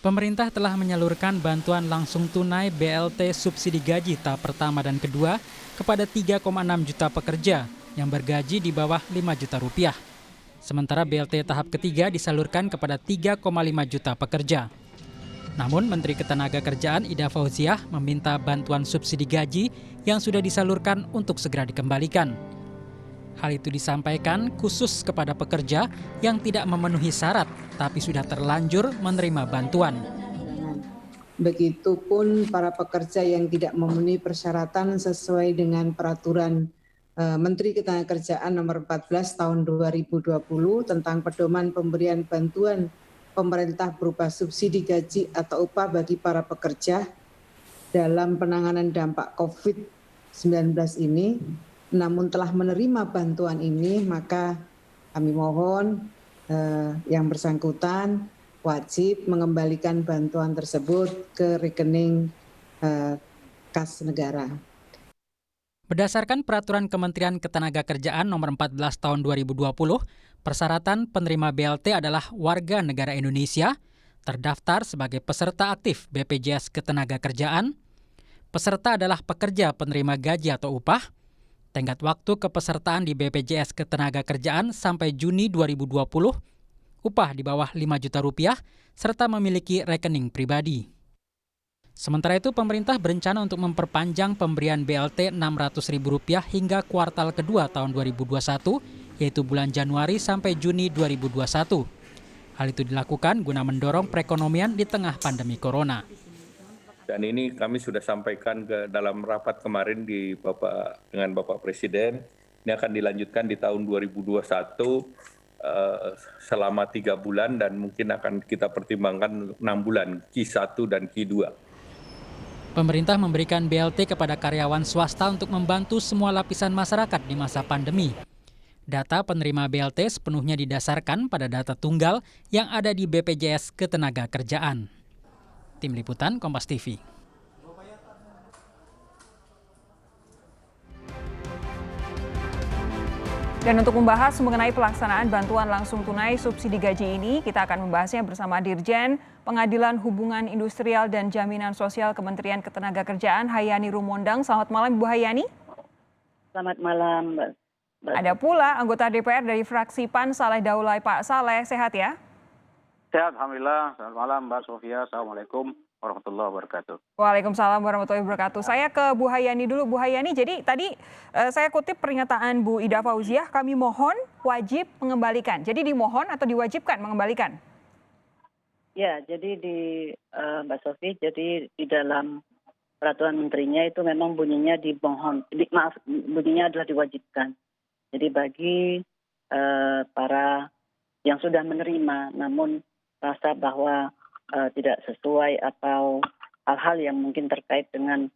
Pemerintah telah menyalurkan bantuan langsung tunai BLT subsidi gaji tahap pertama dan kedua kepada 3,6 juta pekerja yang bergaji di bawah 5 juta rupiah. Sementara BLT tahap ketiga disalurkan kepada 3,5 juta pekerja. Namun Menteri Ketenagakerjaan Ida Fauziah meminta bantuan subsidi gaji yang sudah disalurkan untuk segera dikembalikan. Hal itu disampaikan khusus kepada pekerja yang tidak memenuhi syarat tapi sudah terlanjur menerima bantuan. Begitupun para pekerja yang tidak memenuhi persyaratan sesuai dengan peraturan Menteri Ketenagakerjaan nomor 14 tahun 2020 tentang pedoman pemberian bantuan pemerintah berupa subsidi gaji atau upah bagi para pekerja dalam penanganan dampak COVID-19 ini, namun telah menerima bantuan ini, maka kami mohon yang bersangkutan wajib mengembalikan bantuan tersebut ke rekening kas negara. Berdasarkan Peraturan Kementerian Ketenagakerjaan Nomor 14 Tahun 2020, persyaratan penerima BLT adalah warga negara Indonesia, terdaftar sebagai peserta aktif BPJS Ketenagakerjaan, peserta adalah pekerja penerima gaji atau upah, tenggat waktu kepesertaan di BPJS Ketenagakerjaan sampai Juni 2020, upah di bawah 5 juta rupiah, serta memiliki rekening pribadi. Sementara itu, pemerintah berencana untuk memperpanjang pemberian BLT Rp600.000 hingga kuartal kedua tahun 2021, yaitu bulan Januari sampai Juni 2021. Hal itu dilakukan guna mendorong perekonomian di tengah pandemi corona. Dan ini kami sudah sampaikan ke dalam rapat kemarin dengan Bapak Presiden. Ini akan dilanjutkan di tahun 2021 selama 3 bulan dan mungkin akan kita pertimbangkan 6 bulan, Q1 dan Q2. Pemerintah memberikan BLT kepada karyawan swasta untuk membantu semua lapisan masyarakat di masa pandemi. Data penerima BLT sepenuhnya didasarkan pada data tunggal yang ada di BPJS Ketenagakerjaan. Tim Liputan Kompas TV. Dan untuk membahas mengenai pelaksanaan bantuan langsung tunai subsidi gaji ini, kita akan membahasnya bersama Dirjen Pengadilan Hubungan Industrial dan Jaminan Sosial Kementerian Ketenagakerjaan, Hayani Rumondang. Selamat malam, Bu Hayani. Selamat malam, Mbak. Ada pula anggota DPR dari fraksi PAN, Saleh Daulay. Pak Saleh, sehat ya? Sehat, alhamdulillah. Selamat malam, Mbak Sofia. Assalamualaikum warahmatullahi wabarakatuh. Waalaikumsalam warahmatullahi wabarakatuh. Saya ke Bu Hayani dulu. Bu Hayani, jadi tadi saya kutip pernyataan Bu Ida Fauziah, kami mohon wajib mengembalikan. Jadi dimohon atau diwajibkan mengembalikan? Ya, jadi Mbak Sofi, jadi di dalam peraturan menterinya itu memang bunyinya bunyinya adalah diwajibkan. Jadi bagi para yang sudah menerima, namun rasa bahwa tidak sesuai atau hal-hal yang mungkin terkait dengan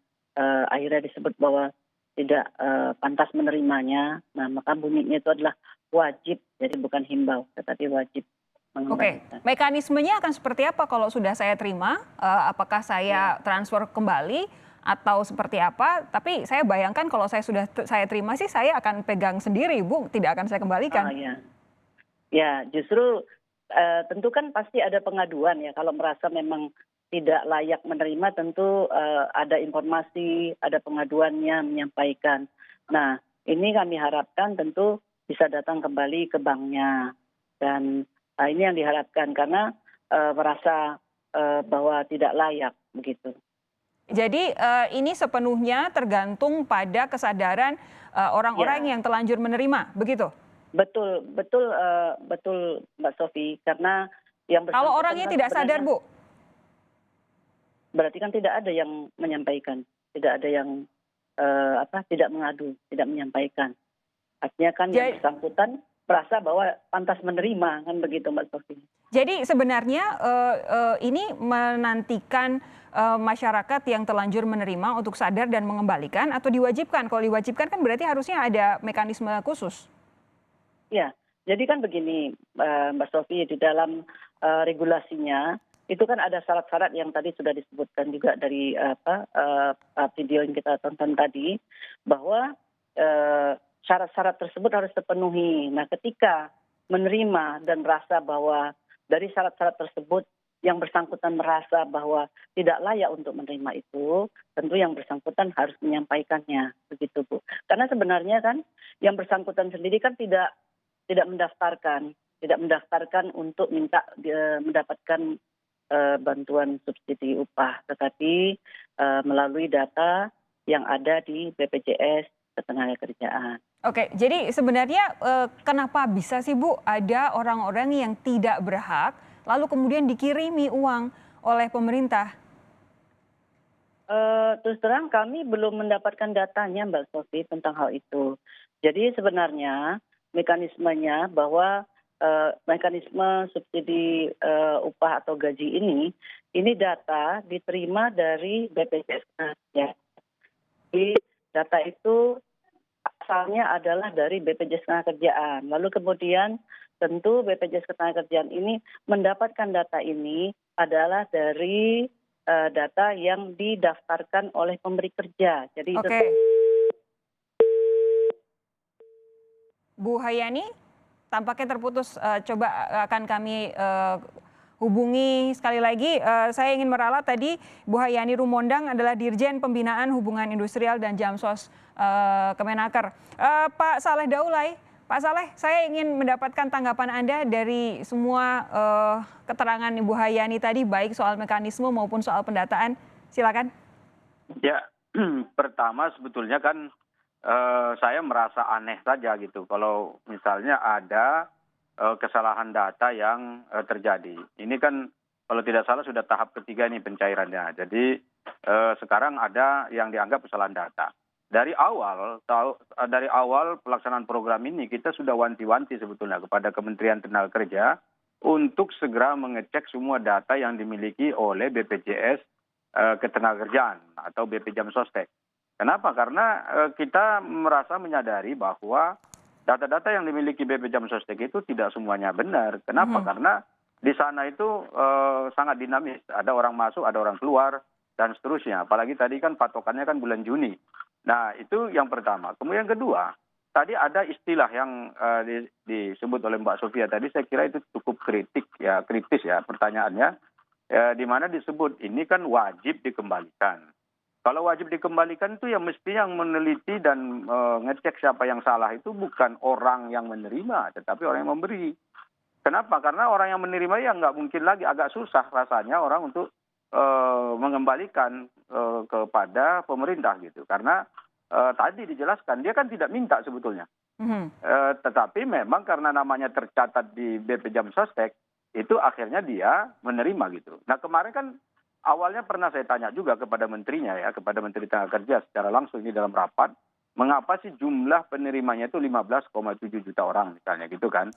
akhirnya disebut bahwa tidak pantas menerimanya, nah maka bunyinya itu adalah wajib, jadi bukan himbau, tetapi wajib mengembalikan. Oke, mekanismenya akan seperti apa kalau sudah saya terima? Apakah saya transfer kembali atau seperti apa? Tapi saya bayangkan kalau saya terima sih saya akan pegang sendiri, Bu, tidak akan saya kembalikan. Ya, justru tentu kan pasti ada pengaduan ya. Kalau merasa memang tidak layak menerima, tentu ada informasi, ada pengaduannya menyampaikan. Nah, ini kami harapkan tentu bisa datang kembali ke banknya. Dan ini yang diharapkan karena merasa bahwa tidak layak begitu. Jadi ini sepenuhnya tergantung pada kesadaran orang-orang yang telanjur menerima, begitu? Betul Mbak Sofi, karena yang kalau orangnya tidak sadar, Bu? Berarti kan tidak ada yang menyampaikan, tidak ada yang tidak mengadu, tidak menyampaikan. Artinya kan yang bersangkutan merasa bahwa pantas menerima, kan begitu Mbak Sofi. Jadi sebenarnya ini menantikan masyarakat yang telanjur menerima untuk sadar dan mengembalikan atau diwajibkan? Kalau diwajibkan kan berarti harusnya ada mekanisme khusus. Ya, jadi kan begini Mbak Sofi, di dalam regulasinya itu kan ada syarat-syarat yang tadi sudah disebutkan juga dari video yang kita tonton tadi, bahwa syarat-syarat tersebut harus terpenuhi. Nah, ketika menerima dan merasa bahwa dari syarat-syarat tersebut yang bersangkutan merasa bahwa tidak layak untuk menerima itu, tentu yang bersangkutan harus menyampaikannya, begitu Bu. Karena sebenarnya kan yang bersangkutan sendiri kan tidak mendaftarkan untuk minta mendapatkan bantuan subsidi upah, tetapi melalui data yang ada di BPJS Ketenagakerjaan. Oke, jadi sebenarnya kenapa bisa sih Bu ada orang-orang yang tidak berhak lalu kemudian dikirimi uang oleh pemerintah? Terus terang kami belum mendapatkan datanya Mbak Sofi tentang hal itu. Jadi sebenarnya mekanismenya bahwa mekanisme subsidi upah atau gaji ini data diterima dari BPJS. Ya. Jadi data itu asalnya adalah dari BPJS Ketenagakerjaan. Lalu kemudian tentu BPJS Ketenagakerjaan ini mendapatkan data ini adalah dari data yang didaftarkan oleh pemberi kerja. Jadi Oke. Bu Hayani, tampaknya terputus. Coba akan kami hubungi sekali lagi. Saya ingin meralat tadi Bu Hayani Rumondang adalah Dirjen Pembinaan Hubungan Industrial dan Jamsos Kemenaker. Pak Saleh Daulay, Pak Saleh, saya ingin mendapatkan tanggapan Anda dari semua keterangan Ibu Hayani tadi, baik soal mekanisme maupun soal pendataan. Silakan. Ya, pertama sebetulnya kan saya merasa aneh saja gitu kalau misalnya ada kesalahan data yang terjadi. Ini kan kalau tidak salah sudah tahap ketiga ini pencairannya. Jadi sekarang ada yang dianggap kesalahan data. Dari awal pelaksanaan program ini kita sudah wanti-wanti sebetulnya kepada Kementerian Tenagakerja untuk segera mengecek semua data yang dimiliki oleh BPJS Ketenagakerjaan atau BP Jamsostek. Kenapa? Karena kita merasa menyadari bahwa data-data yang dimiliki BP Jamsostek itu tidak semuanya benar. Kenapa? Karena di sana itu sangat dinamis. Ada orang masuk, ada orang keluar, dan seterusnya. Apalagi tadi kan patokannya kan bulan Juni. Nah, itu yang pertama. Kemudian yang kedua, tadi ada istilah yang disebut oleh Mbak Sofia tadi, saya kira itu cukup kritis ya pertanyaannya, di mana disebut ini kan wajib dikembalikan. Kalau wajib dikembalikan itu ya mesti yang meneliti dan ngecek siapa yang salah itu bukan orang yang menerima, tetapi orang yang memberi. Kenapa? Karena orang yang menerima ya nggak mungkin lagi, agak susah rasanya orang untuk mengembalikan kepada pemerintah gitu. Karena tadi dijelaskan dia kan tidak minta sebetulnya. Tetapi memang karena namanya tercatat di BP Jamsostek itu akhirnya dia menerima gitu. Nah kemarin kan awalnya pernah saya tanya juga kepada menterinya ya, kepada Menteri Tenaga Kerja secara langsung ini dalam rapat, mengapa sih jumlah penerimanya itu 15,7 juta orang misalnya gitu kan.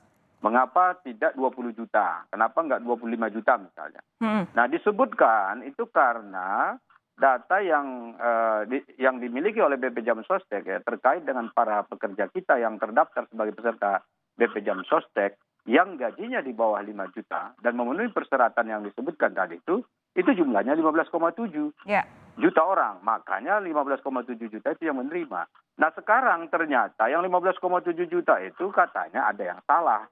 Mengapa tidak 20 juta? Kenapa enggak 25 juta misalnya? Nah disebutkan itu karena data yang dimiliki oleh BP Jamsostek ya, terkait dengan para pekerja kita yang terdaftar sebagai peserta BP Jamsostek yang gajinya di bawah 5 juta dan memenuhi persyaratan yang disebutkan tadi itu jumlahnya 15,7 juta orang. Makanya 15,7 juta itu yang menerima. Nah sekarang ternyata yang 15,7 juta itu katanya ada yang salah.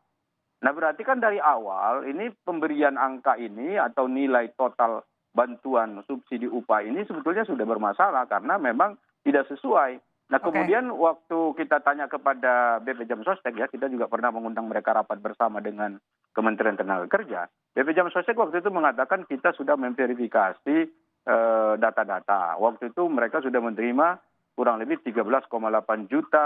Nah berarti kan dari awal ini pemberian angka ini atau nilai total bantuan subsidi upah ini sebetulnya sudah bermasalah karena memang tidak sesuai. Nah kemudian waktu kita tanya kepada BP Jamsostek ya, kita juga pernah mengundang mereka rapat bersama dengan Kementerian Tenagakerja. BP Jamsostek waktu itu mengatakan kita sudah memverifikasi data-data. Waktu itu mereka sudah menerima kurang lebih 13,8 juta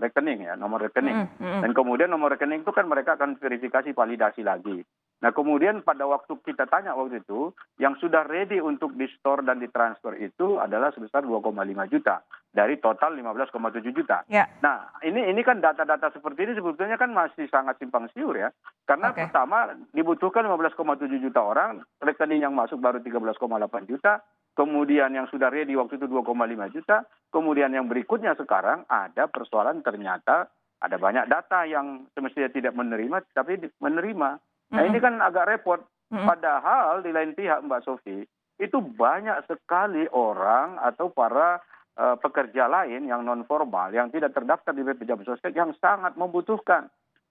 rekening ya, nomor rekening. Dan kemudian nomor rekening itu kan mereka akan verifikasi validasi lagi. Nah kemudian pada waktu kita tanya waktu itu, yang sudah ready untuk di-store dan ditransfer itu adalah sebesar 2,5 juta dari total 15,7 juta. Nah ini kan data-data seperti ini sebetulnya kan masih sangat simpang siur ya. Karena pertama dibutuhkan 15,7 juta orang, rekening yang masuk baru 13,8 juta, kemudian yang sudah ready waktu itu 2,5 juta, kemudian yang berikutnya sekarang ada persoalan ternyata ada banyak data yang semestinya tidak menerima tapi menerima. Nah ini kan agak repot. Padahal di lain pihak Mbak Sofi, itu banyak sekali orang atau para pekerja lain yang non formal, yang tidak terdaftar di BP Jamsostek yang sangat membutuhkan.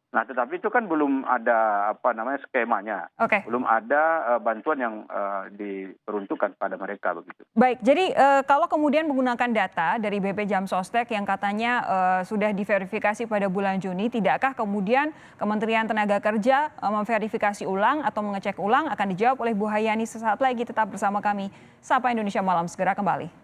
Nah, tetapi itu kan belum ada skemanya, Oke. belum ada bantuan yang diperuntukkan pada mereka begitu. Baik, jadi kalau kemudian menggunakan data dari BP Jam Sostek yang katanya sudah diverifikasi pada bulan Juni, tidakkah kemudian Kementerian Tenaga Kerja memverifikasi ulang atau mengecek ulang? Akan dijawab oleh Bu Hayani sesaat lagi. Tetap bersama kami. Sapa Indonesia Malam segera kembali.